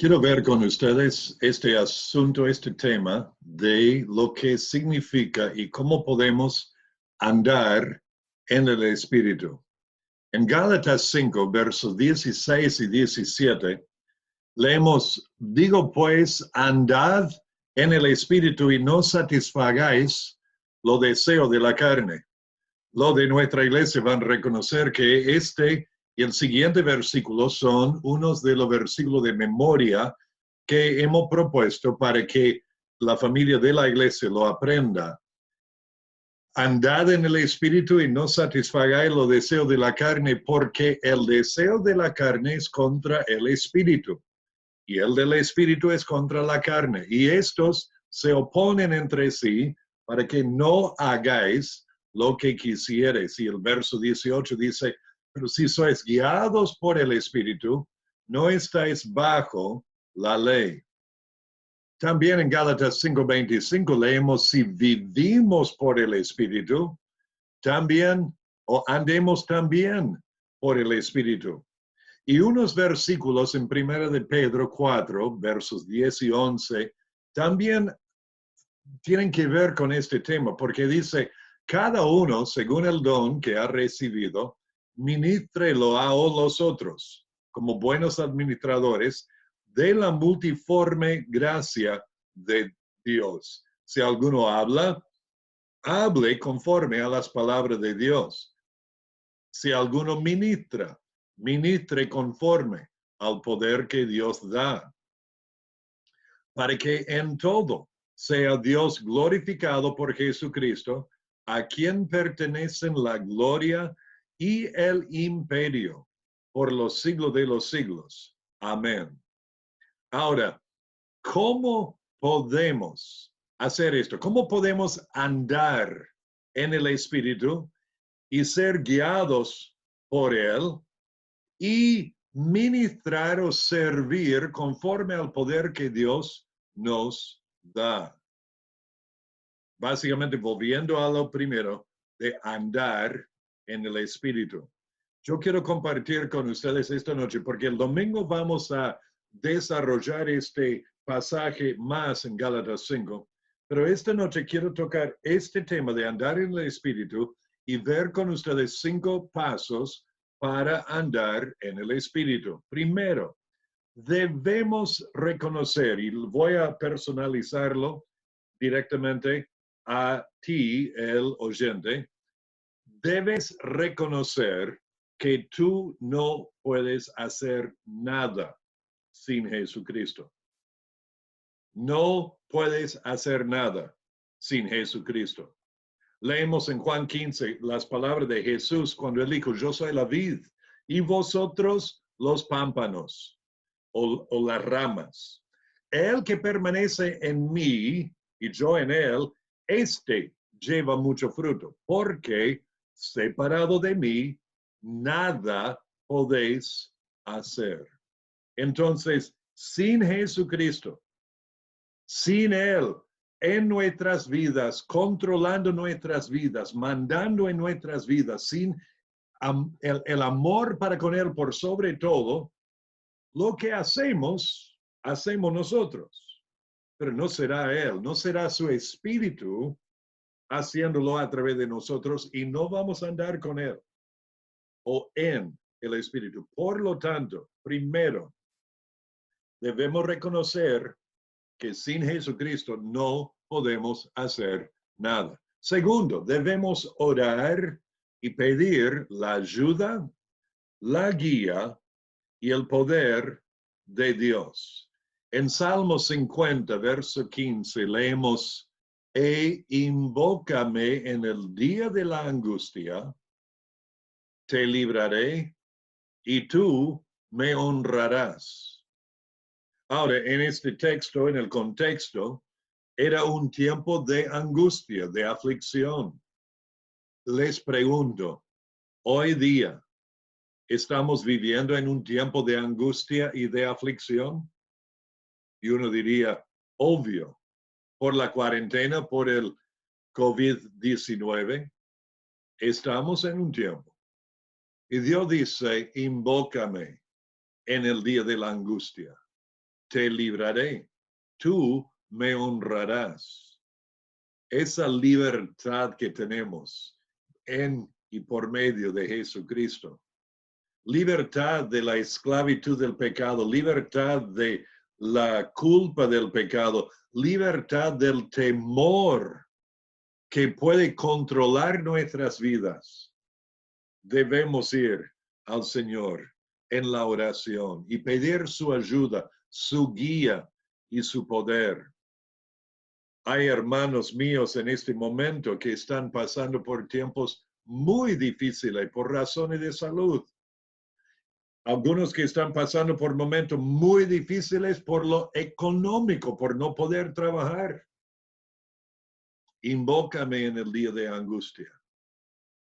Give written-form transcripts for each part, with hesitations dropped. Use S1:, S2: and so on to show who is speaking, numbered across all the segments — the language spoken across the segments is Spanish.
S1: Quiero ver con ustedes este asunto, este tema de lo que significa y cómo podemos andar en el Espíritu. En Gálatas 5, versos 16 y 17, leemos, digo pues, andad en el Espíritu y no satisfagáis lo deseo de la carne. Lo de nuestra iglesia van a reconocer que este y el siguiente versículo son unos de los versículos de memoria que hemos propuesto para que la familia de la iglesia lo aprenda. Andad en el Espíritu y no satisfagáis los deseos de la carne, porque el deseo de la carne es contra el Espíritu, y el del Espíritu es contra la carne. Y estos se oponen entre sí para que no hagáis lo que quisieres. Y el verso 18 dice, pero si sois guiados por el Espíritu, no estáis bajo la ley. También en Gálatas 5:25 leemos, si vivimos por el Espíritu, también, o andemos también por el Espíritu. Y unos versículos en 1 de Pedro 4, versos 10 y 11, también tienen que ver con este tema, porque dice, cada uno, según el don que ha recibido, ministrelo a los otros, como buenos administradores de la multiforme gracia de Dios. Si alguno habla, hable conforme a las palabras de Dios. Si alguno ministra, ministre conforme al poder que Dios da, para que en todo sea Dios glorificado por Jesucristo, a quien pertenecen la gloria y el imperio por los siglos de los siglos. Amén. Ahora, ¿cómo podemos hacer esto? ¿Cómo podemos andar en el Espíritu y ser guiados por Él y ministrar o servir conforme al poder que Dios nos da? Básicamente, volviendo a lo primero, de andar en el Espíritu. Yo quiero compartir con ustedes esta noche, porque el domingo vamos a desarrollar este pasaje más en Gálatas 5, pero esta noche quiero tocar este tema de andar en el Espíritu y ver con ustedes 5 pasos para andar en el Espíritu. Primero, debemos reconocer, y voy a personalizarlo directamente a ti, el oyente, debes reconocer que tú no puedes hacer nada sin Jesucristo. No puedes hacer nada sin Jesucristo. Leemos en Juan 15 las palabras de Jesús cuando él dijo, yo soy la vid y vosotros los pámpanos o las ramas. El que permanece en mí y yo en él, este lleva mucho fruto, porque separado de mí, nada podéis hacer. Entonces, sin Jesucristo, sin Él en nuestras vidas, controlando nuestras vidas, mandando en nuestras vidas, sin el amor para con Él por sobre todo, lo que hacemos nosotros, pero no será Él, no será su Espíritu haciéndolo a través de nosotros y no vamos a andar con Él o en el Espíritu. Por lo tanto, primero, debemos reconocer que sin Jesucristo no podemos hacer nada. Segundo, debemos orar y pedir la ayuda, la guía y el poder de Dios. En Salmo 50, verso 15, leemos, e invócame en el día de la angustia, te libraré y tú me honrarás. Ahora, en este texto, en el contexto, era un tiempo de angustia, de aflicción. Les pregunto, hoy día, ¿estamos viviendo en un tiempo de angustia y de aflicción? Y uno diría, obvio, por la cuarentena, por el COVID-19, estamos en un tiempo. Y Dios dice, invócame en el día de la angustia. te libraré, tú me honrarás. Esa libertad que tenemos en y por medio de Jesucristo. Libertad de la esclavitud del pecado, libertad de la culpa del pecado, libertad del temor que puede controlar nuestras vidas. Debemos ir al Señor en la oración y pedir su ayuda, su guía y su poder. Hay hermanos míos en este momento que están pasando por tiempos muy difíciles por razones de salud. Algunos que están pasando por momentos muy difíciles por lo económico, por no poder trabajar. Invócame en el día de angustia,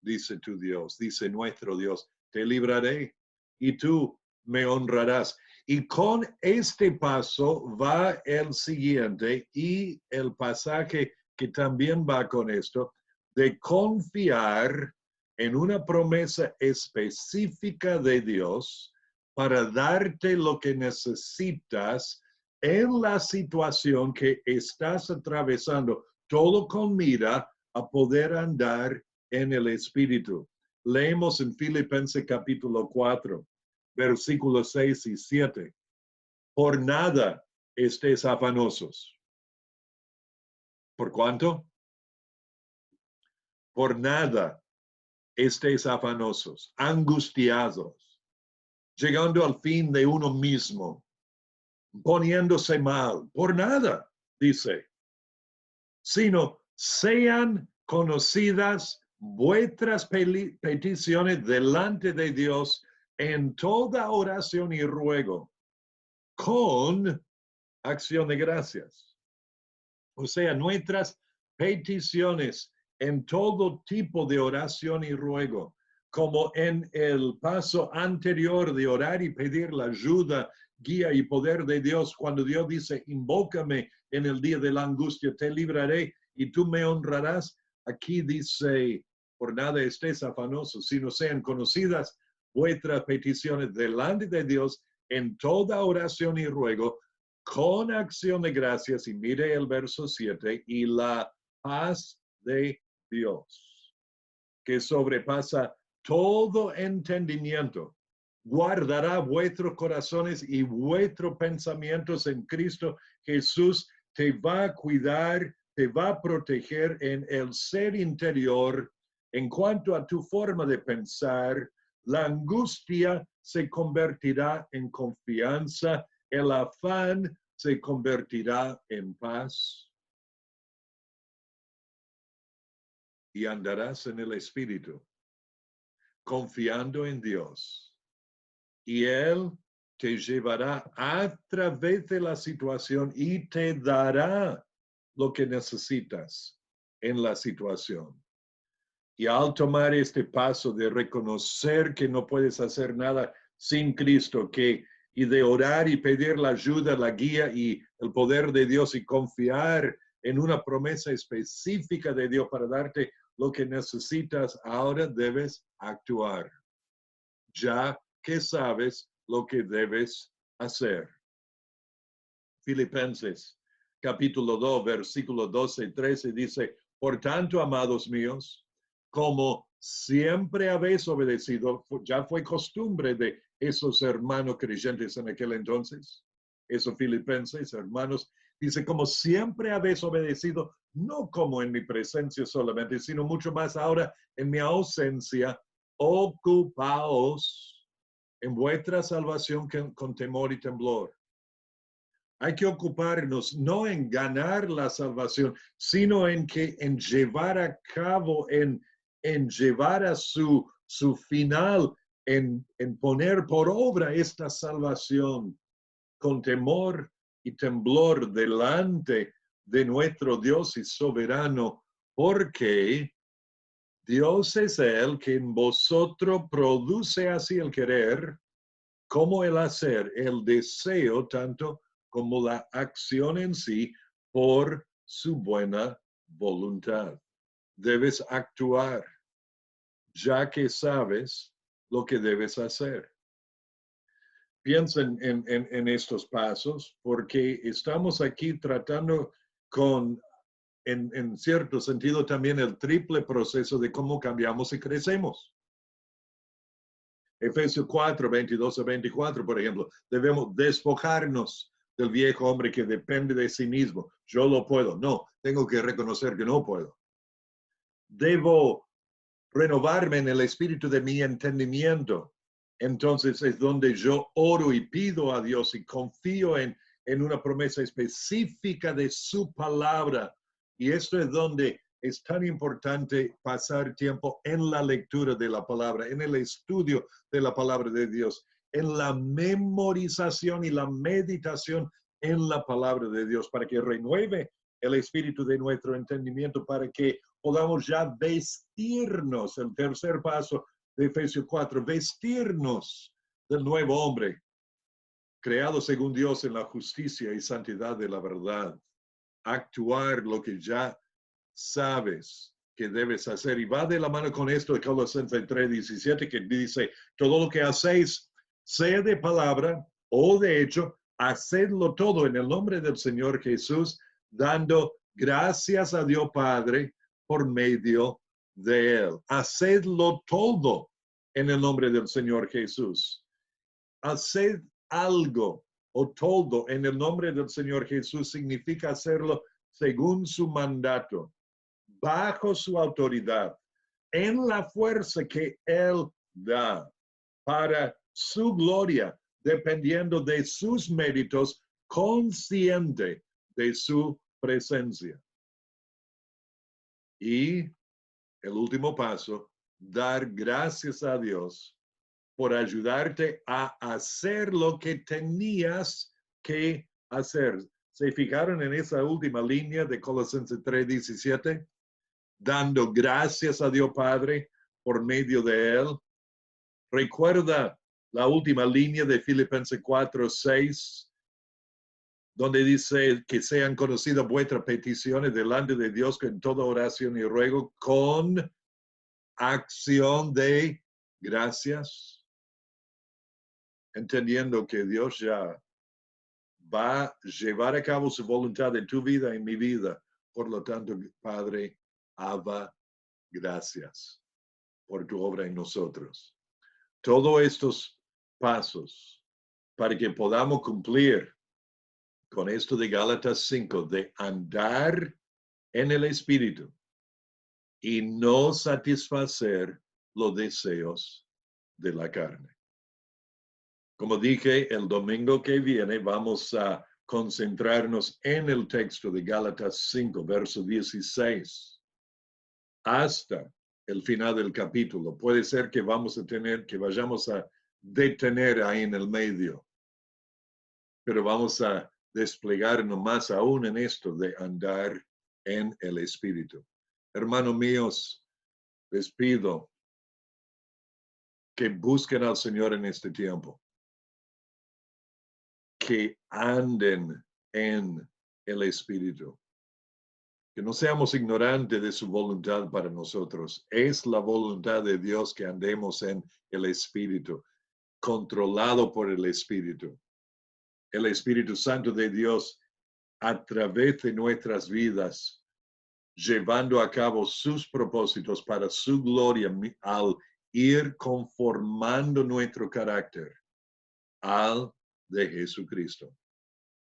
S1: dice tu Dios, dice nuestro Dios, te libraré y tú me honrarás. Y con este paso va el siguiente y el pasaje que también va con esto, de confiar en una promesa específica de Dios para darte lo que necesitas en la situación que estás atravesando, todo con mira a poder andar en el Espíritu. Leemos en Filipenses capítulo 4, versículos 6 y 7. Por nada estéis afanosos. ¿Por cuánto? Por nada estéis afanosos, angustiados, llegando al fin de uno mismo, poniéndose mal. Por nada, dice, sino sean conocidas vuestras peticiones delante de Dios en toda oración y ruego, con acción de gracias. O sea, nuestras peticiones en todo tipo de oración y ruego, como en el paso anterior de orar y pedir la ayuda, guía y poder de Dios, cuando Dios dice, invócame en el día de la angustia, te libraré y tú me honrarás. Aquí dice, por nada estés afanoso, sino sean conocidas vuestras peticiones delante de Dios en toda oración y ruego, con acción de gracias, y mire el verso 7, y la paz de Dios, que sobrepasa todo entendimiento, guardará vuestros corazones y vuestros pensamientos en Cristo Jesús. Te va a cuidar, te va a proteger en el ser interior. En cuanto a tu forma de pensar, la angustia se convertirá en confianza, el afán se convertirá en paz y andarás en el Espíritu, confiando en Dios. Y Él te llevará a través de la situación y te dará lo que necesitas en la situación. Y al tomar este paso de reconocer que no puedes hacer nada sin Cristo, y de orar y pedir la ayuda, la guía y el poder de Dios y confiar en una promesa específica de Dios para darte lo que necesitas, ahora debes actuar, ya que sabes lo que debes hacer. Filipenses capítulo 2, versículo 12 y 13 dice, por tanto, amados míos, como siempre habéis obedecido, ya fue costumbre de esos hermanos creyentes en aquel entonces, esos filipenses, hermanos, dice, como siempre habéis obedecido, no como en mi presencia solamente, sino mucho más ahora en mi ausencia, ocupaos en vuestra salvación con temor y temblor. Hay que ocuparnos no en ganar la salvación, sino en llevar a cabo, en llevar a su final, en poner por obra esta salvación con temor y temblor delante de nuestro Dios y soberano, porque Dios es el que en vosotros produce así el querer como el hacer, el deseo tanto como la acción en sí por su buena voluntad. Debes actuar, ya que sabes lo que debes hacer. piensen en estos pasos, porque estamos aquí tratando con, en cierto sentido, también el triple proceso de cómo cambiamos y crecemos. Efesios 4, 22 a 24, por ejemplo, debemos despojarnos del viejo hombre que depende de sí mismo. Yo lo puedo. No, tengo que reconocer que no puedo. Debo renovarme en el espíritu de mi entendimiento. Entonces es donde yo oro y pido a Dios y confío en una promesa específica de su palabra. Y esto es donde es tan importante pasar tiempo en la lectura de la palabra, en el estudio de la palabra de Dios, en la memorización y la meditación en la palabra de Dios, para que renueve el espíritu de nuestro entendimiento, para que podamos ya vestirnos, el tercer paso de Efesios 4, vestirnos del nuevo hombre, creado según Dios en la justicia y santidad de la verdad. Actuar lo que ya sabes que debes hacer. Y va de la mano con esto de Colosenses 3:17, que dice, todo lo que hacéis, sea de palabra o de hecho, hacedlo todo en el nombre del Señor Jesús, dando gracias a Dios Padre por medio de él. Hacedlo todo en el nombre del Señor Jesús. Haced algo o todo en el nombre del Señor Jesús significa hacerlo según su mandato, bajo su autoridad, en la fuerza que él da, para su gloria, dependiendo de sus méritos, consciente de su presencia. Y el último paso, dar gracias a Dios por ayudarte a hacer lo que tenías que hacer. ¿Se fijaron en esa última línea de Colosenses 3:17? Dando gracias a Dios Padre por medio de él. Recuerda la última línea de Filipenses 4:6, donde dice que sean conocidas vuestras peticiones delante de Dios con toda oración y ruego con acción de gracias, entendiendo que Dios ya va a llevar a cabo su voluntad en tu vida y en mi vida. Por lo tanto, Padre, Abba, gracias por tu obra en nosotros. Todos estos pasos para que podamos cumplir con esto de Gálatas 5, de andar en el Espíritu y no satisfacer los deseos de la carne. Como dije, el domingo que viene vamos a concentrarnos en el texto de Gálatas 5, verso 16, hasta el final del capítulo. Puede ser que vayamos a detener ahí en el medio, pero vamos a desplegarnos más aún en esto de andar en el Espíritu. Hermanos míos, les pido que busquen al Señor en este tiempo, que anden en el Espíritu, que no seamos ignorantes de su voluntad para nosotros. Es la voluntad de Dios que andemos en el Espíritu, controlado por el Espíritu. El Espíritu Santo de Dios a través de nuestras vidas, llevando a cabo sus propósitos para su gloria al ir conformando nuestro carácter al de Jesucristo,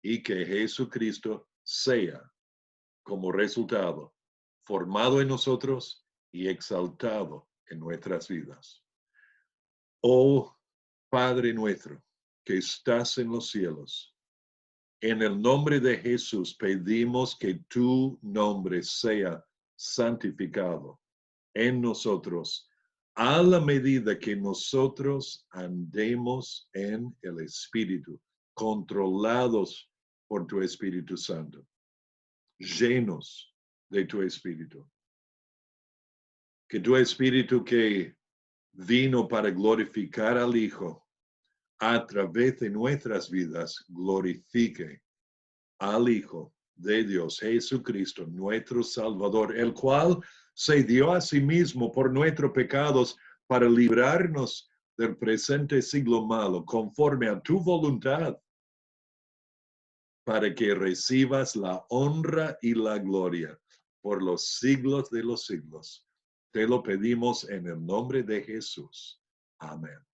S1: y que Jesucristo sea como resultado formado en nosotros y exaltado en nuestras vidas. Oh Padre nuestro que estás en los cielos, en el nombre de Jesús pedimos que tu nombre sea santificado en nosotros a la medida que nosotros andemos en el Espíritu, controlados por tu Espíritu Santo, llenos de tu Espíritu. Que tu Espíritu que vino para glorificar al Hijo a través de nuestras vidas, glorifique al Hijo de Dios, Jesucristo, nuestro Salvador, el cual se dio a sí mismo por nuestros pecados para librarnos del presente siglo malo, conforme a tu voluntad, para que recibas la honra y la gloria por los siglos de los siglos. Te lo pedimos en el nombre de Jesús. Amén.